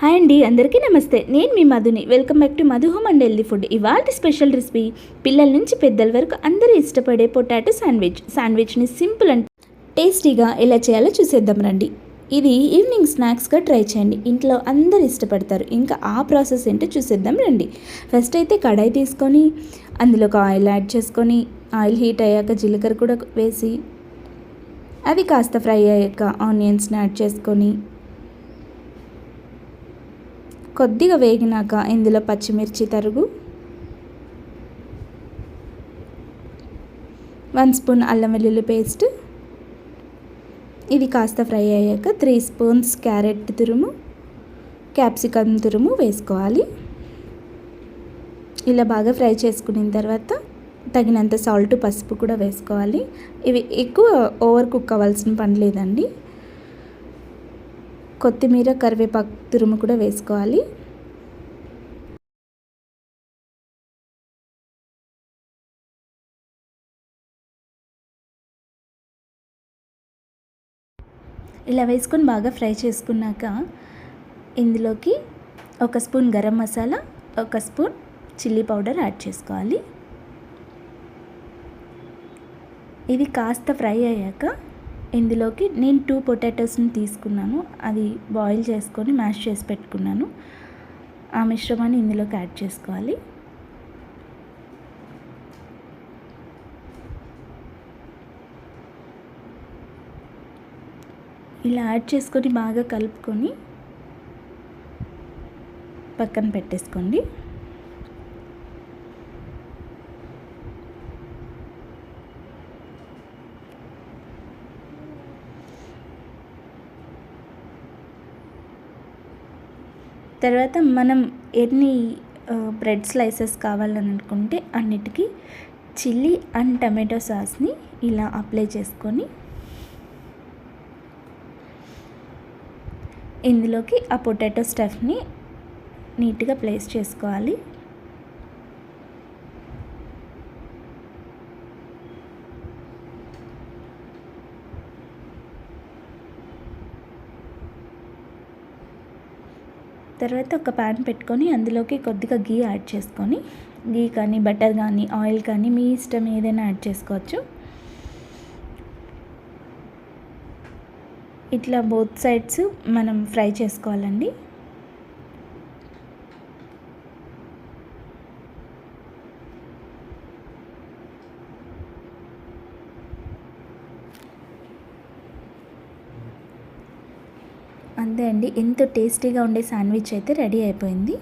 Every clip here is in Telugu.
హాయ్ అండి, అందరికీ నమస్తే. నేను మీ మధుని. Welcome back to Madhu home and healthy food. ఇవాళ స్పెషల్ రెసిపీ పిల్లల నుంచి పెద్దల వరకు అందరూ ఇష్టపడే పొటాటో శాండ్విచ్ని సింపుల్ అండ్ టేస్టీగా ఎలా చేయాలో చూసేద్దాం రండి. ఇది ఈవినింగ్ స్నాక్స్గా ట్రై చేయండి. ఇంట్లో అందరు ఇష్టపడతారు. ఇంకా ఆ ప్రాసెస్ ఏంటో చూసేద్దాం రండి. ఫస్ట్ అయితే కడాయి తీసుకొని అందులోకి ఆయిల్ యాడ్ చేసుకొని ఆయిల్ హీట్ అయ్యాక జీలకర్ర కూడా వేసి అది కాస్త ఫ్రై అయ్యాక ఆనియన్స్ని యాడ్ చేసుకొని కొద్దిగా వేగినాక ఇందులో పచ్చిమిర్చి తరుగు, 1 స్పూన్ అల్లం వెల్లుల్లి పేస్ట్, ఇది కాస్త ఫ్రై అయ్యాక 3 స్పూన్స్ క్యారెట్ తురుము, క్యాప్సికమ్ తురుము వేసుకోవాలి. ఇలా బాగా ఫ్రై చేసుకున్న తర్వాత తగినంత సాల్ట్, పసుపు కూడా వేసుకోవాలి. ఇవి ఎక్కువ ఓవర్ కుక్ అవ్వాల్సిన పని లేదండి. కొత్తిమీర, కరివేపాకు తురుము కూడా వేసుకోవాలి. ఇలా వేసుకొని బాగా ఫ్రై చేసుకున్నాక ఇందులోకి 1 spoon garam masala, 1 spoon chilli powder add చేసుకోవాలి. ఇది కాస్త ఫ్రై అయ్యాక ఇందులోకి నేను 2 పొటాటోస్ని తీసుకున్నాను. అది బాయిల్ చేసుకొని మ్యాష్ చేసి పెట్టుకున్నాను. ఆ మిశ్రమాన్ని ఇందులోకి యాడ్ చేసుకోవాలి. ఇలా యాడ్ చేసుకొని బాగా కలుపుకొని పక్కన పెట్టేసుకోండి. తర్వాత మనం ఎన్ని బ్రెడ్ స్లైసెస్ కావాలని అనుకుంటే అన్నిటికీ చిల్లీ అండ్ టమాటో సాస్ని ఇలా అప్లై చేసుకొని ఇందులోకి ఆ పొటాటో స్టఫ్ని నీట్గా ప్లేస్ చేసుకోవాలి. తర్వాత ఒక ప్యాన్ పెట్టుకొని అందులోకి కొద్దిగా గీ యాడ్ చేసుకొని, గీ కానీ బటర్ కానీ ఆయిల్ కానీ మీ ఇష్టం ఏదైనా యాడ్ చేసుకోవచ్చు. ఇట్లా బోత్ సైడ్స్ మనం ఫ్రై చేసుకోవాలండి. అంతే అండి, ఎంతో టేస్టీగా ఉండే శాండ్విచ్ అయితే రెడీ అయిపోయింది.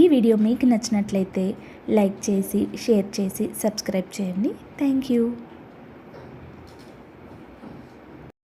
ఈ వీడియో మీకు నచ్చినట్లయితే లైక్ చేసి, షేర్ చేసి, సబ్స్క్రైబ్ చేయండి. Thank you.